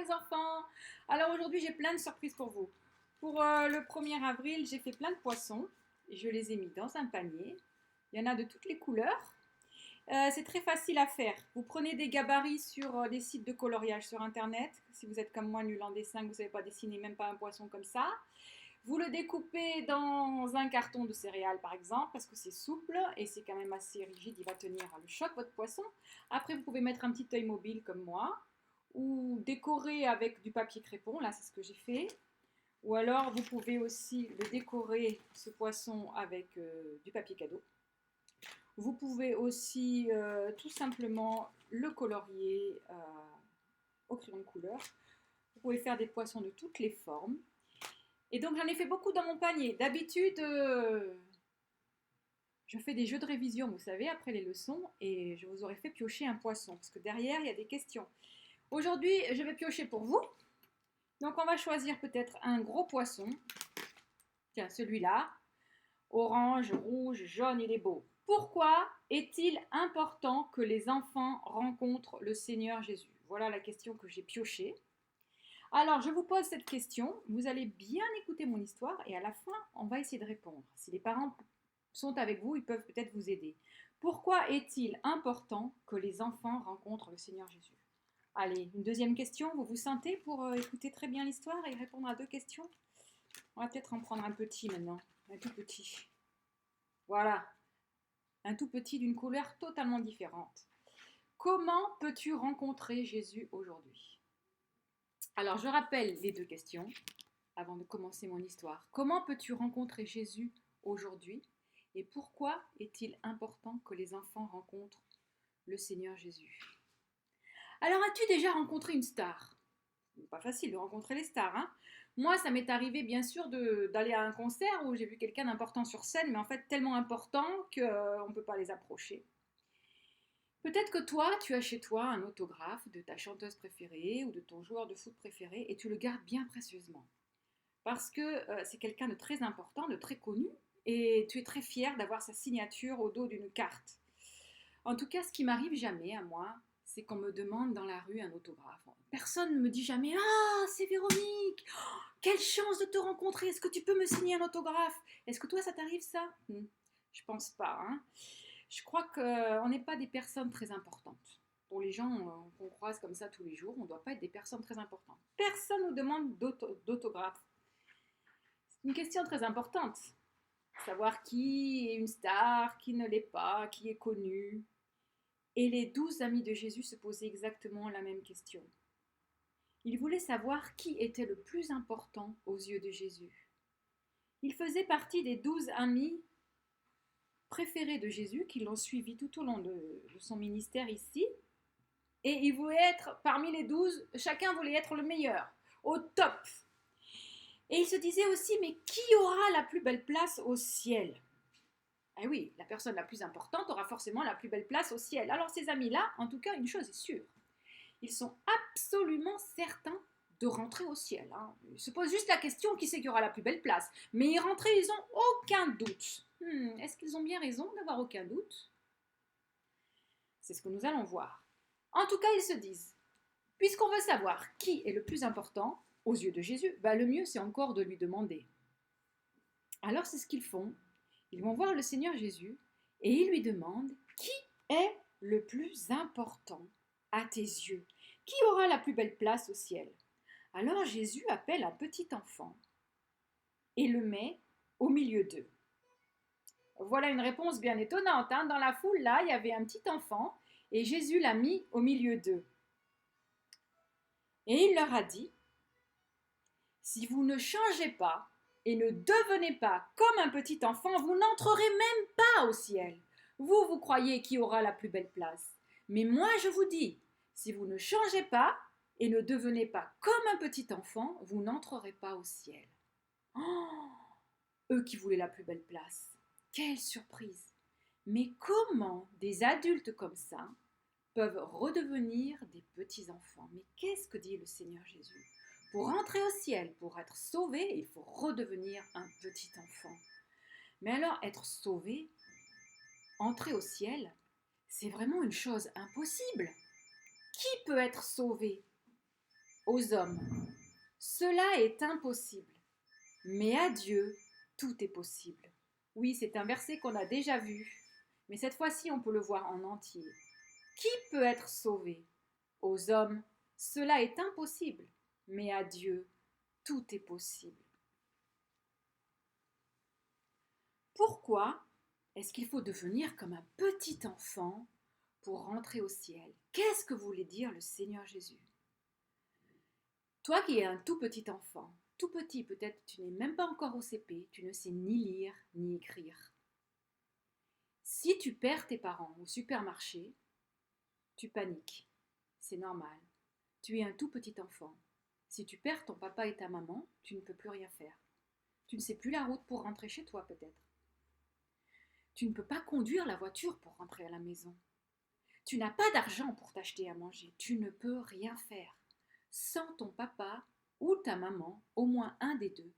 les enfants. Alors aujourd'hui j'ai plein de surprises pour vous. Pour le 1er avril, j'ai fait plein de poissons. Je les ai mis dans un panier. Il y en a de toutes les couleurs. C'est très facile à faire. Vous prenez des gabarits sur des sites de coloriage sur internet. Si vous êtes comme moi nul en dessin, que vous ne savez pas dessiner même pas un poisson comme ça. Vous le découpez dans un carton de céréales par exemple, parce que c'est souple et c'est quand même assez rigide, il va tenir le choc votre poisson. Après vous pouvez mettre un petit œil mobile comme moi, ou décorer avec du papier crépon, là c'est ce que j'ai fait. Ou alors vous pouvez aussi le décorer, ce poisson, avec du papier cadeau. Vous pouvez aussi tout simplement le colorier au crayon de couleur. Vous pouvez faire des poissons de toutes les formes. Et donc j'en ai fait beaucoup dans mon panier. D'habitude, je fais des jeux de révision, vous savez, après les leçons, et je vous aurais fait piocher un poisson, parce que derrière, il y a des questions. Aujourd'hui, je vais piocher pour vous. Donc on va choisir peut-être un gros poisson. Tiens, celui-là. Orange, rouge, jaune, il est beau. Pourquoi est-il important que les enfants rencontrent le Seigneur Jésus? Voilà la question que j'ai piochée. Alors, je vous pose cette question, vous allez bien écouter mon histoire et à la fin, on va essayer de répondre. Si les parents sont avec vous, ils peuvent peut-être vous aider. Pourquoi est-il important que les enfants rencontrent le Seigneur Jésus? Allez, une deuxième question, vous vous sentez pour écouter très bien l'histoire et répondre à deux questions? On va peut-être en prendre un petit maintenant, un tout petit. Voilà, un tout petit d'une couleur totalement différente. Comment peux-tu rencontrer Jésus aujourd'hui? Alors, je rappelle les deux questions avant de commencer mon histoire. Comment peux-tu rencontrer Jésus aujourd'hui? Et pourquoi est-il important que les enfants rencontrent le Seigneur Jésus? Alors, as-tu déjà rencontré une star? C'est pas facile de rencontrer les stars, hein? Moi, ça m'est arrivé bien sûr d'aller à un concert où j'ai vu quelqu'un d'important sur scène, mais en fait tellement important qu'on ne peut pas les approcher. Peut-être que toi, tu as chez toi un autographe de ta chanteuse préférée ou de ton joueur de foot préféré et tu le gardes bien précieusement. Parce que c'est quelqu'un de très important, de très connu, et tu es très fier d'avoir sa signature au dos d'une carte. En tout cas, ce qui m'arrive jamais à moi, c'est qu'on me demande dans la rue un autographe. Personne ne me dit jamais «Ah, c'est Véronique! Oh, quelle chance de te rencontrer! Est-ce que tu peux me signer un autographe?» Est-ce que toi, ça t'arrive ça? Je pense pas, hein. Je crois qu'on n'est pas des personnes très importantes. Pour les gens qu'on croise comme ça tous les jours, on ne doit pas être des personnes très importantes. Personne ne nous demande d'autographe. C'est une question très importante. Savoir qui est une star, qui ne l'est pas, qui est connu. Et les 12 amis de Jésus se posaient exactement la même question. Ils voulaient savoir qui était le plus important aux yeux de Jésus. Ils faisaient partie des 12 amis préférés de Jésus qui l'ont suivi tout au long de son ministère ici. Et ils voulaient être parmi les 12, chacun voulait être le meilleur, au top. Et ils se disaient aussi, mais qui aura la plus belle place au ciel? Eh oui, la personne la plus importante aura forcément la plus belle place au ciel. Alors ces amis-là, en tout cas, une chose est sûre, ils sont absolument certains de rentrer au ciel. Hein. Ils se posent juste la question, qui c'est qui aura la plus belle place? Mais y rentrer, ils n'ont aucun doute. Est-ce qu'ils ont bien raison d'avoir aucun doute? C'est ce que nous allons voir. En tout cas, ils se disent, puisqu'on veut savoir qui est le plus important aux yeux de Jésus, le mieux c'est encore de lui demander. Alors c'est ce qu'ils font. Ils vont voir le Seigneur Jésus et ils lui demandent qui est le plus important à tes yeux? Qui aura la plus belle place au ciel? Alors Jésus appelle un petit enfant et le met au milieu d'eux. Voilà une réponse bien étonnante. Hein. Dans la foule, là, il y avait un petit enfant et Jésus l'a mis au milieu d'eux. Et il leur a dit, si vous ne changez pas et ne devenez pas comme un petit enfant, vous n'entrerez même pas au ciel. Vous, vous croyez qui aura la plus belle place. Mais moi, je vous dis, si vous ne changez pas et ne devenez pas comme un petit enfant, vous n'entrerez pas au ciel. Oh, eux qui voulaient la plus belle place. Quelle surprise! Mais comment des adultes comme ça peuvent redevenir des petits-enfants? Mais qu'est-ce que dit le Seigneur Jésus? Pour entrer au ciel, pour être sauvé, il faut redevenir un petit enfant. Mais alors, être sauvé, entrer au ciel, c'est vraiment une chose impossible. Qui peut être sauvé? aux hommes, cela est impossible, mais à Dieu, tout est possible. Oui, c'est un verset qu'on a déjà vu, mais cette fois-ci, on peut le voir en entier. Qui peut être sauvé? Aux hommes, cela est impossible, mais à Dieu, tout est possible. Pourquoi est-ce qu'il faut devenir comme un petit enfant pour rentrer au ciel? Qu'est-ce que voulait dire le Seigneur Jésus? Toi qui es un tout petit enfant, tout petit peut-être, tu n'es même pas encore au CP, tu ne sais ni lire ni écrire. Si tu perds tes parents au supermarché, tu paniques. C'est normal. Tu es un tout petit enfant. Si tu perds ton papa et ta maman, tu ne peux plus rien faire. Tu ne sais plus la route pour rentrer chez toi peut-être. Tu ne peux pas conduire la voiture pour rentrer à la maison. Tu n'as pas d'argent pour t'acheter à manger. Tu ne peux rien faire. Sans ton papa ou ta maman, au moins un des deux,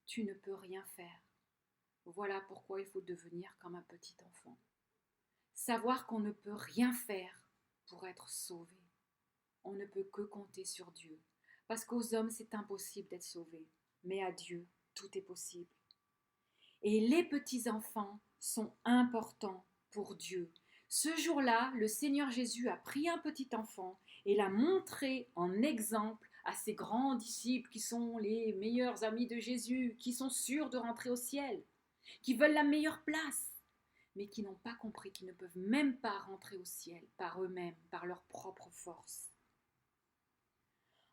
tu ne peux rien faire. Voilà pourquoi il faut devenir comme un petit enfant. Savoir qu'on ne peut rien faire pour être sauvé. On ne peut que compter sur Dieu. Parce qu'aux hommes, c'est impossible d'être sauvé. Mais à Dieu, tout est possible. Et les petits-enfants sont importants pour Dieu. Ce jour-là, le Seigneur Jésus a pris un petit enfant et l'a montré en exemple à ses grands disciples qui sont les meilleurs amis de Jésus, qui sont sûrs de rentrer au ciel, qui veulent la meilleure place, mais qui n'ont pas compris qu'ils ne peuvent même pas rentrer au ciel par eux-mêmes, par leur propre force.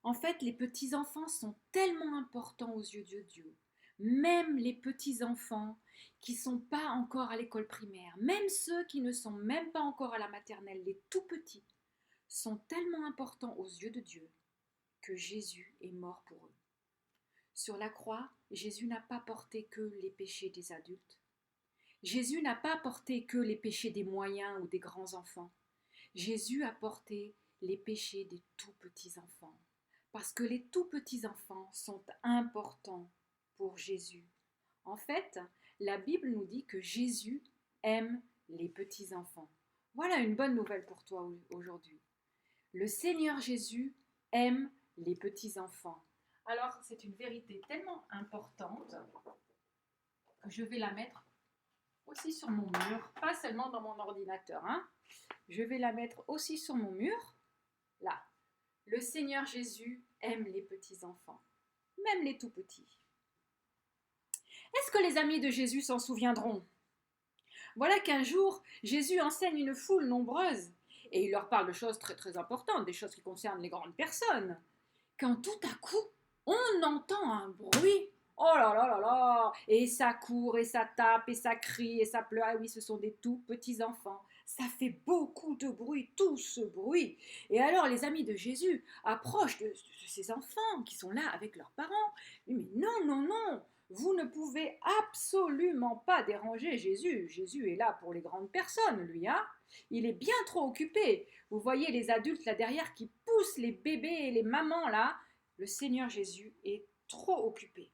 En fait, les petits-enfants sont tellement importants aux yeux de Dieu. Même les petits-enfants qui ne sont pas encore à l'école primaire, même ceux qui ne sont même pas encore à la maternelle, les tout petits, sont tellement importants aux yeux de Dieu que Jésus est mort pour eux. Sur la croix, Jésus n'a pas porté que les péchés des adultes. Jésus n'a pas porté que les péchés des moyens ou des grands enfants. Jésus a porté les péchés des tout petits enfants. Parce que les tout petits enfants sont importants pour Jésus. En fait, la Bible nous dit que Jésus aime les petits enfants. Voilà une bonne nouvelle pour toi aujourd'hui. Le Seigneur Jésus aime les petits enfants. Alors, c'est une vérité tellement importante que je vais la mettre aussi sur mon mur, pas seulement dans mon ordinateur. Je vais la mettre aussi sur mon mur, là. Le Seigneur Jésus aime les petits enfants, même les tout petits. Est-ce que les amis de Jésus s'en souviendront? Voilà qu'un jour, Jésus enseigne une foule nombreuse et il leur parle de choses très très importantes, des choses qui concernent les grandes personnes. Quand tout à coup, on entend un bruit. Oh là là là là! Et ça court, et ça tape, et ça crie, et ça pleure. Ah oui, ce sont des tout petits enfants. Ça fait beaucoup de bruit, tout ce bruit. Et alors les amis de Jésus approchent de ces enfants qui sont là avec leurs parents. Mais non, non, non, vous ne pouvez absolument pas déranger Jésus. Jésus est là pour les grandes personnes, lui, Il est bien trop occupé. Vous voyez les adultes là derrière qui poussent les bébés et les mamans là. Le Seigneur Jésus est trop occupé.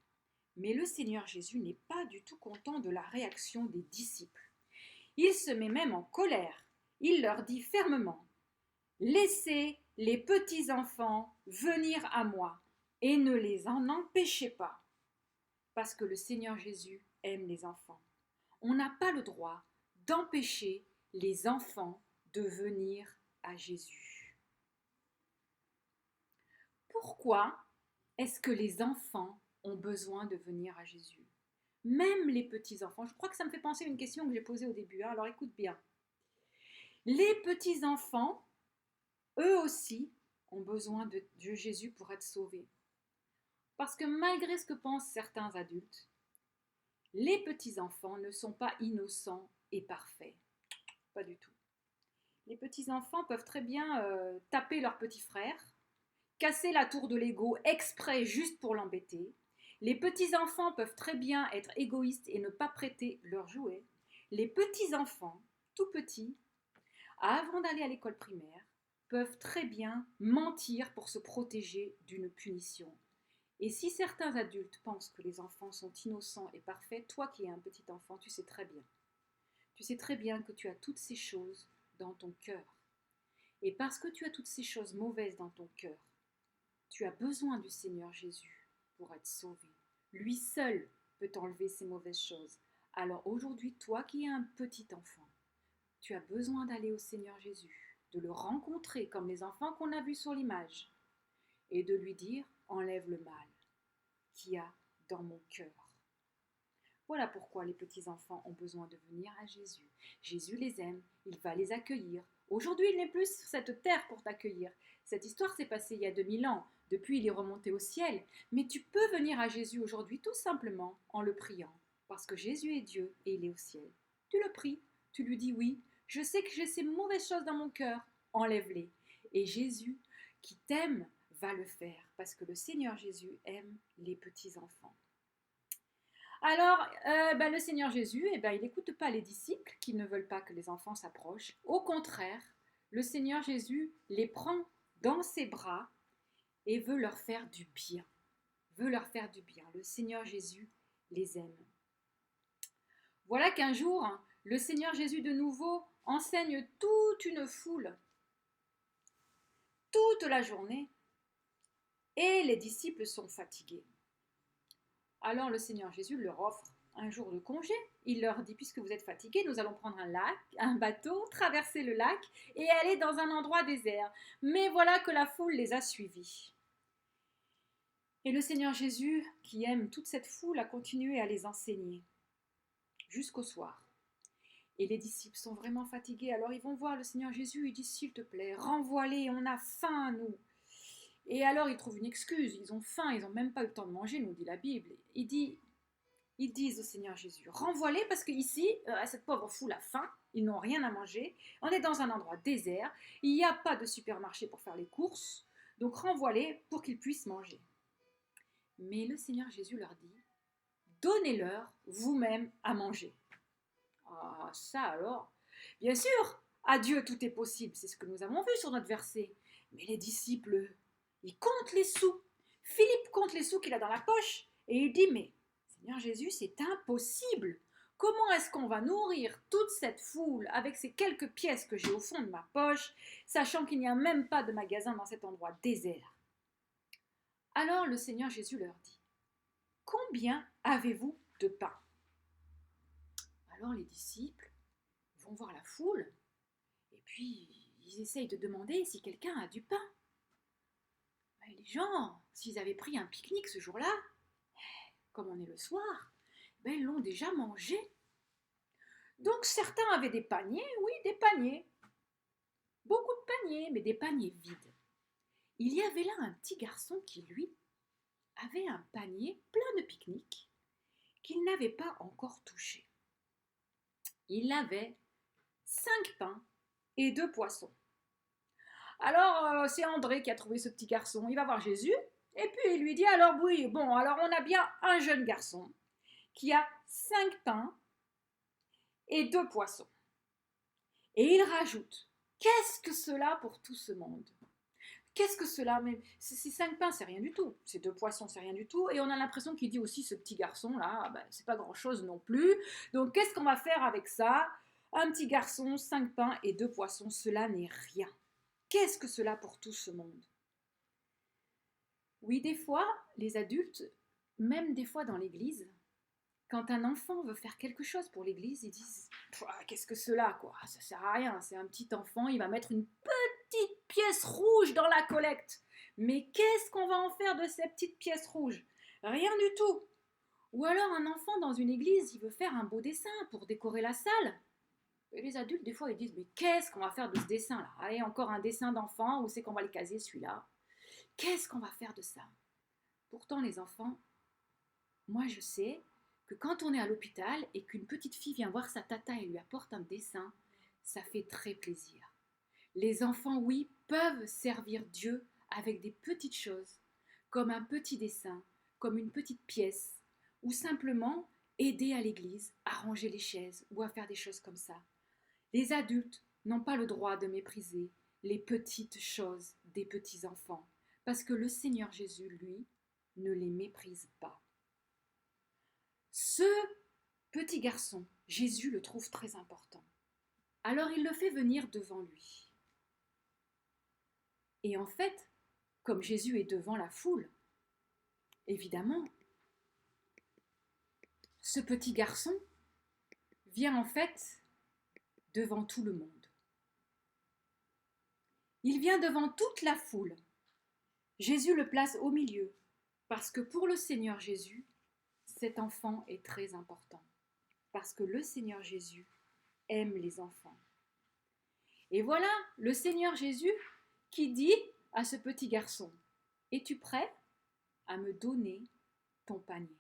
Mais le Seigneur Jésus n'est pas du tout content de la réaction des disciples. Il se met même en colère. Il leur dit fermement: laissez les petits enfants venir à moi et ne les en empêchez pas. Parce que le Seigneur Jésus aime les enfants. On n'a pas le droit d'empêcher les enfants de venir à Jésus. Pourquoi est-ce que les enfants ont besoin de venir à Jésus? Même les petits-enfants. Je crois que ça me fait penser à une question que j'ai posée au début. Alors écoute bien. Les petits-enfants, eux aussi, ont besoin de Jésus pour être sauvés. Parce que malgré ce que pensent certains adultes, les petits-enfants ne sont pas innocents et parfaits. Pas du tout. Les petits-enfants peuvent très bien taper leur petit frère, casser la tour de Lego exprès juste pour l'embêter. Les petits-enfants peuvent très bien être égoïstes et ne pas prêter leurs jouets. Les petits-enfants, tout petits, avant d'aller à l'école primaire, peuvent très bien mentir pour se protéger d'une punition. Et si certains adultes pensent que les enfants sont innocents et parfaits, toi qui es un petit enfant, tu sais très bien. Tu sais très bien que tu as toutes ces choses dans ton cœur. Et parce que tu as toutes ces choses mauvaises dans ton cœur, Tu as besoin du Seigneur Jésus pour être sauvé. Lui seul peut enlever ces mauvaises choses. Alors aujourd'hui, toi qui es un petit enfant, tu as besoin d'aller au Seigneur Jésus, de le rencontrer comme les enfants qu'on a vus sur l'image, et de lui dire, enlève le mal qu'il y a dans mon cœur. Voilà pourquoi les petits-enfants ont besoin de venir à Jésus. Jésus les aime, il va les accueillir. Aujourd'hui, il n'est plus sur cette terre pour t'accueillir. Cette histoire s'est passée il y a 2000 ans. Depuis, il est remonté au ciel. Mais tu peux venir à Jésus aujourd'hui tout simplement en le priant. Parce que Jésus est Dieu et il est au ciel. Tu le pries, tu lui dis oui. Je sais que j'ai ces mauvaises choses dans mon cœur. Enlève-les. Et Jésus, qui t'aime, va le faire. Parce que le Seigneur Jésus aime les petits-enfants. Alors, le Seigneur Jésus, il n'écoute pas les disciples qui ne veulent pas que les enfants s'approchent. Au contraire, le Seigneur Jésus les prend dans ses bras et veut leur faire du bien. Veut leur faire du bien. Le Seigneur Jésus les aime. Voilà qu'un jour, le Seigneur Jésus de nouveau enseigne toute une foule, toute la journée, et les disciples sont fatigués. Alors le Seigneur Jésus leur offre un jour de congé. Il leur dit, puisque vous êtes fatigués, nous allons prendre un bateau, traverser le lac et aller dans un endroit désert. Mais voilà que la foule les a suivis. Et le Seigneur Jésus, qui aime toute cette foule, a continué à les enseigner jusqu'au soir. Et les disciples sont vraiment fatigués. Alors ils vont voir le Seigneur Jésus, ils disent, s'il te plaît, renvoie-les, on a faim, nous. Et alors ils trouvent une excuse, ils ont faim, ils n'ont même pas eu le temps de manger, nous dit la Bible. Ils disent au Seigneur Jésus, renvoie-les parce qu'ici, cette pauvre foule a faim, ils n'ont rien à manger, on est dans un endroit désert, il n'y a pas de supermarché pour faire les courses, donc renvoie-les pour qu'ils puissent manger. Mais le Seigneur Jésus leur dit, donnez-leur vous-même à manger. Ah, ça alors, bien sûr, à Dieu tout est possible, c'est ce que nous avons vu sur notre verset. Mais les disciples, ils comptent les sous. Philippe compte les sous qu'il a dans la poche et il dit, mais Seigneur Jésus, c'est impossible. Comment est-ce qu'on va nourrir toute cette foule avec ces quelques pièces que j'ai au fond de ma poche, sachant qu'il n'y a même pas de magasin dans cet endroit désert? Alors le Seigneur Jésus leur dit, combien avez-vous de pain? Alors les disciples vont voir la foule et puis ils essayent de demander si quelqu'un a du pain. Les gens, s'ils avaient pris un pique-nique ce jour-là, comme on est le soir, ils l'ont déjà mangé. Donc certains avaient des paniers, oui, des paniers. Beaucoup de paniers, mais des paniers vides. Il y avait là un petit garçon qui, lui, avait un panier plein de pique-niques qu'il n'avait pas encore touché. Il avait 5 pains et 2 poissons. Alors, c'est André qui a trouvé ce petit garçon. Il va voir Jésus et puis il lui dit, alors oui, bon, alors on a bien un jeune garçon qui a 5 pains et 2 poissons. Et il rajoute, qu'est-ce que cela pour tout ce monde? Qu'est-ce que cela? Mais ces 5 pains, c'est rien du tout. Ces 2 poissons, c'est rien du tout. Et on a l'impression qu'il dit aussi, ce petit garçon-là, c'est pas grand-chose non plus. Donc, qu'est-ce qu'on va faire avec ça? Un petit garçon, 5 pains et 2 poissons, cela n'est rien. Qu'est-ce que cela pour tout ce monde? Oui, des fois, les adultes, même des fois dans l'église, quand un enfant veut faire quelque chose pour l'église, ils disent « Qu'est-ce que cela, quoi? Ça sert à rien, c'est un petit enfant, il va mettre une petite pièce rouge dans la collecte. Mais qu'est-ce qu'on va en faire de ces petites pièces rouges? Rien du tout. Ou alors un enfant dans une église, il veut faire un beau dessin pour décorer la salle. Et les adultes, des fois, ils disent, mais qu'est-ce qu'on va faire de ce dessin-là? Allez, encore un dessin d'enfant, où c'est qu'on va le caser, celui-là? Qu'est-ce qu'on va faire de ça? Pourtant, les enfants, moi, je sais que quand on est à l'hôpital et qu'une petite fille vient voir sa tata et lui apporte un dessin, ça fait très plaisir. Les enfants, oui, peuvent servir Dieu avec des petites choses, comme un petit dessin, comme une petite pièce, ou simplement aider à l'église à ranger les chaises ou à faire des choses comme ça. Les adultes n'ont pas le droit de mépriser les petites choses des petits enfants, parce que le Seigneur Jésus, lui, ne les méprise pas. Ce petit garçon, Jésus le trouve très important. Alors il le fait venir devant lui. Et en fait, comme Jésus est devant la foule, évidemment, ce petit garçon vient en fait devant tout le monde. Il vient devant toute la foule. Jésus le place au milieu, parce que pour le Seigneur Jésus, cet enfant est très important. Parce que le Seigneur Jésus aime les enfants. Et voilà le Seigneur Jésus qui dit à ce petit garçon, « Es-tu prêt à me donner ton panier ?»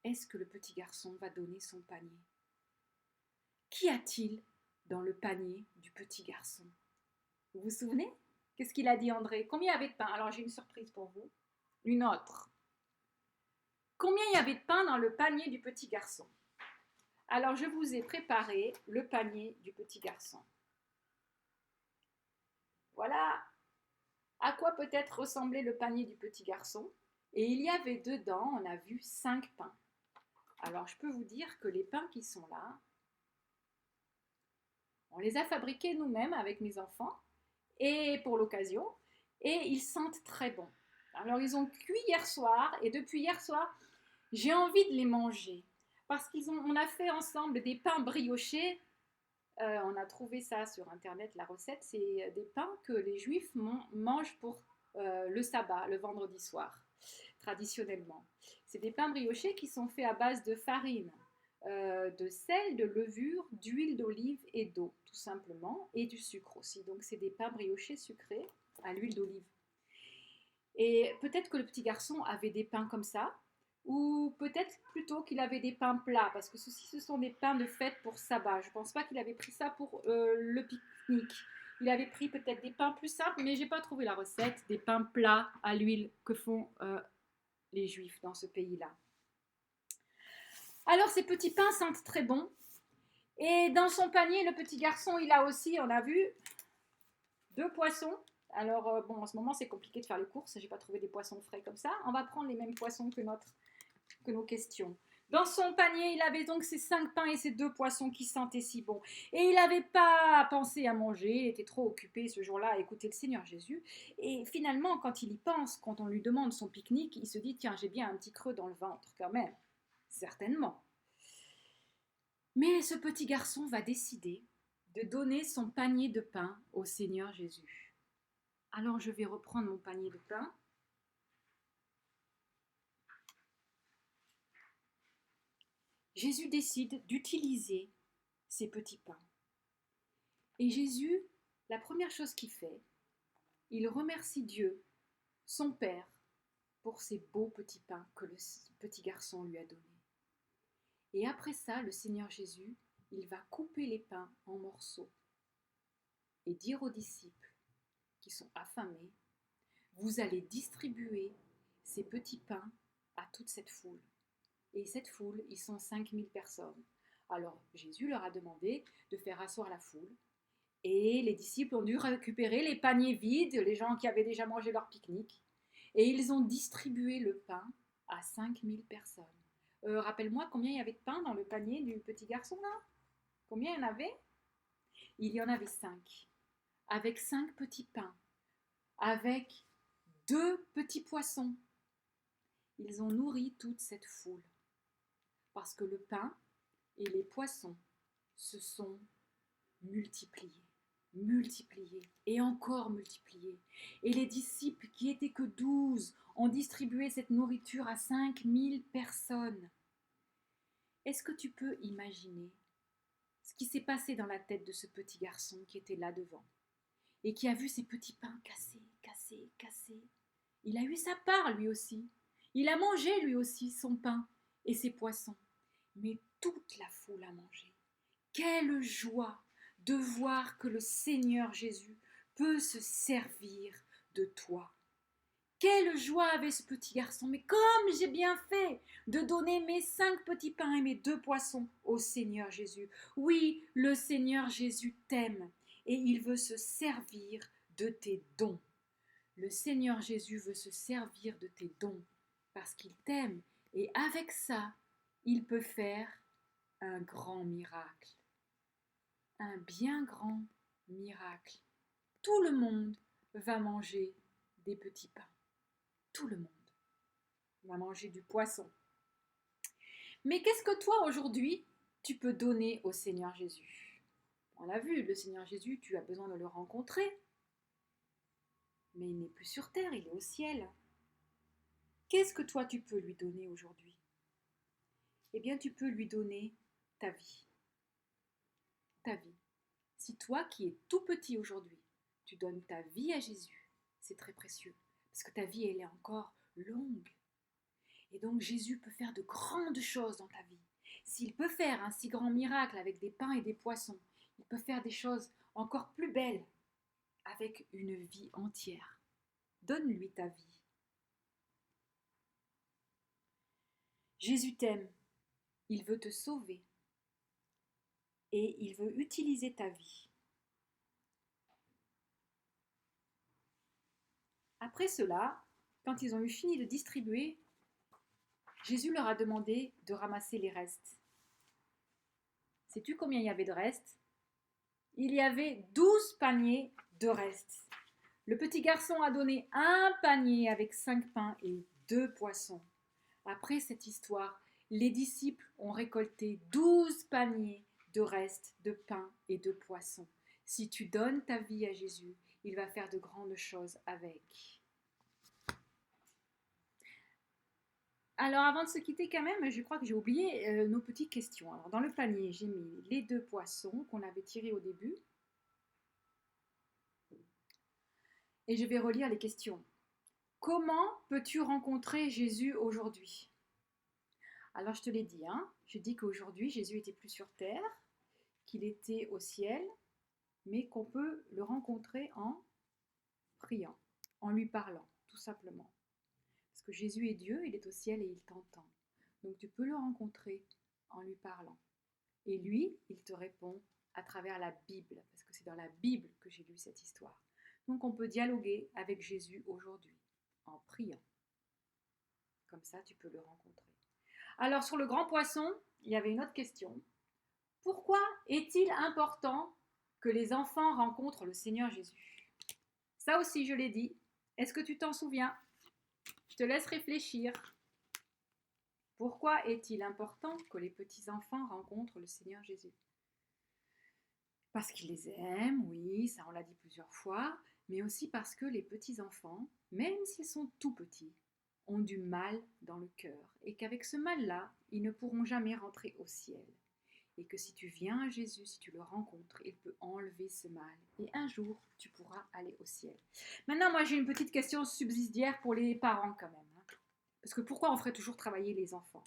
Est-ce que le petit garçon va donner son panier? Qu'y a-t-il dans le panier du petit garçon? Vous vous souvenez? Qu'est-ce qu'il a dit, André? Combien il y avait de pain? Alors j'ai une surprise pour vous. Une autre. Combien il y avait de pain dans le panier du petit garçon? Alors je vous ai préparé le panier du petit garçon. Voilà à quoi peut-être ressemblait le panier du petit garçon. Et il y avait dedans, on a vu 5 pains. Alors je peux vous dire que les pains qui sont là, on les a fabriqués nous-mêmes avec mes enfants et pour l'occasion, et ils sentent très bon. Alors ils ont cuit hier soir et depuis hier soir, j'ai envie de les manger parce qu'on a fait ensemble des pains briochés. On a trouvé ça sur internet, la recette, c'est des pains que les juifs mangent pour le sabbat, le vendredi soir, traditionnellement. C'est des pains briochés qui sont faits à base de farine, de sel, de levure, d'huile d'olive et d'eau, tout simplement, et du sucre aussi. Donc c'est des pains briochés sucrés à l'huile d'olive. Et peut-être que le petit garçon avait des pains comme ça, ou peut-être plutôt qu'il avait des pains plats, parce que ceci, ce sont des pains de fête pour sabbat. Je ne pense pas qu'il avait pris ça pour le pique-nique. Il avait pris peut-être des pains plus simples, mais je n'ai pas trouvé la recette des pains plats à l'huile que font les Juifs dans ce pays-là. Alors ces petits pains sentent très bon. Et dans son panier, le petit garçon, il a aussi, on a vu, 2 poissons. Alors bon, en ce moment, c'est compliqué de faire les courses. Je n'ai pas trouvé des poissons frais comme ça. On va prendre les mêmes poissons que nos questions. Dans son panier, il avait donc ces 5 pains et ces 2 poissons qui sentaient si bon. Et il n'avait pas pensé à manger, il était trop occupé ce jour-là à écouter le Seigneur Jésus. Et finalement, quand il y pense, quand on lui demande son pique-nique, il se dit, tiens, j'ai bien un petit creux dans le ventre quand même. Certainement. Mais ce petit garçon va décider de donner son panier de pain au Seigneur Jésus. Alors je vais reprendre mon panier de pain. Jésus décide d'utiliser ces petits pains. Et Jésus, la première chose qu'il fait, il remercie Dieu, son Père, pour ces beaux petits pains que le petit garçon lui a donnés. Et après ça, le Seigneur Jésus, il va couper les pains en morceaux et dire aux disciples qui sont affamés, vous allez distribuer ces petits pains à toute cette foule. Et cette foule, ils sont 5000 personnes. Alors Jésus leur a demandé de faire asseoir la foule. Et les disciples ont dû récupérer les paniers vides, les gens qui avaient déjà mangé leur pique-nique. Et ils ont distribué le pain à 5000 personnes. Rappelle-moi combien il y avait de pain dans le panier du petit garçon là? Combien il y en avait? Il y en avait 5. Avec 5 petits pains. Avec 2 petits poissons. Ils ont nourri toute cette foule. Parce que le pain et les poissons se sont multipliés, et encore multipliés. Et les disciples, qui étaient que 12, ont distribué cette nourriture à 5000 personnes. Est-ce que tu peux imaginer ce qui s'est passé dans la tête de ce petit garçon qui était là devant et qui a vu ces petits pains cassés? Il a eu sa part lui aussi. Il a mangé lui aussi son pain et ses poissons. Mais toute la foule a mangé. Quelle joie de voir que le Seigneur Jésus peut se servir de toi. Quelle joie avait ce petit garçon. Mais comme j'ai bien fait de donner mes 5 petits pains et mes 2 poissons au Seigneur Jésus. Oui, le Seigneur Jésus t'aime et il veut se servir de tes dons. Le Seigneur Jésus veut se servir de tes dons parce qu'il t'aime et avec ça, il peut faire un grand miracle. Un bien grand miracle. Tout le monde va manger des petits pains. Tout le monde va manger du poisson. Mais qu'est-ce que toi, aujourd'hui, tu peux donner au Seigneur Jésus? On l'a vu, le Seigneur Jésus, tu as besoin de le rencontrer. Mais il n'est plus sur terre, il est au ciel. Qu'est-ce que toi, tu peux lui donner aujourd'hui? Eh bien, tu peux lui donner ta vie. Ta vie. Si toi, qui es tout petit aujourd'hui, tu donnes ta vie à Jésus, c'est très précieux. Parce que ta vie, elle est encore longue. Et donc, Jésus peut faire de grandes choses dans ta vie. S'il peut faire un si grand miracle avec des pains et des poissons, il peut faire des choses encore plus belles avec une vie entière. Donne-lui ta vie. Jésus t'aime. Il veut te sauver. Et il veut utiliser ta vie. Après cela, quand ils ont eu fini de distribuer, Jésus leur a demandé de ramasser les restes. Sais-tu combien il y avait de restes? Il y avait 12 paniers de restes. Le petit garçon a donné un panier avec 5 pains et 2 poissons. Après cette histoire, les disciples ont récolté 12 paniers de restes de pain et de poissons. Si tu donnes ta vie à Jésus, il va faire de grandes choses avec. Alors avant de se quitter quand même, je crois que j'ai oublié nos petites questions. Alors dans le panier, j'ai mis les 2 poissons qu'on avait tirés au début. Et je vais relire les questions. Comment peux-tu rencontrer Jésus aujourd'hui? Alors je te l'ai dit, je dis qu'aujourd'hui Jésus n'était plus sur terre, qu'il était au ciel, mais qu'on peut le rencontrer en priant, en lui parlant, tout simplement. Parce que Jésus est Dieu, il est au ciel et il t'entend. Donc tu peux le rencontrer en lui parlant. Et lui, il te répond à travers la Bible, parce que c'est dans la Bible que j'ai lu cette histoire. Donc on peut dialoguer avec Jésus aujourd'hui en priant. Comme ça, tu peux le rencontrer. Alors sur le grand poisson, il y avait une autre question. Pourquoi est-il important que les enfants rencontrent le Seigneur Jésus? Ça aussi, je l'ai dit. Est-ce que tu t'en souviens? Je te laisse réfléchir. Pourquoi est-il important que les petits-enfants rencontrent le Seigneur Jésus? Parce qu'ils les aiment, oui, ça on l'a dit plusieurs fois, mais aussi parce que les petits-enfants, même s'ils sont tout petits, ont du mal dans le cœur et qu'avec ce mal-là, ils ne pourront jamais rentrer au ciel. Et que si tu viens à Jésus, si tu le rencontres, il peut enlever ce mal. Et un jour, tu pourras aller au ciel. Maintenant, moi, j'ai une petite question subsidiaire pour les parents quand même. Parce que pourquoi on ferait toujours travailler les enfants?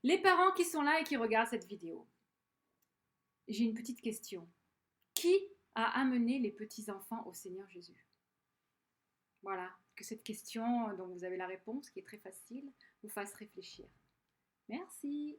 Les parents qui sont là et qui regardent cette vidéo, j'ai une petite question. Qui a amené les petits-enfants au Seigneur Jésus? Voilà, que cette question dont vous avez la réponse, qui est très facile, vous fasse réfléchir. Merci.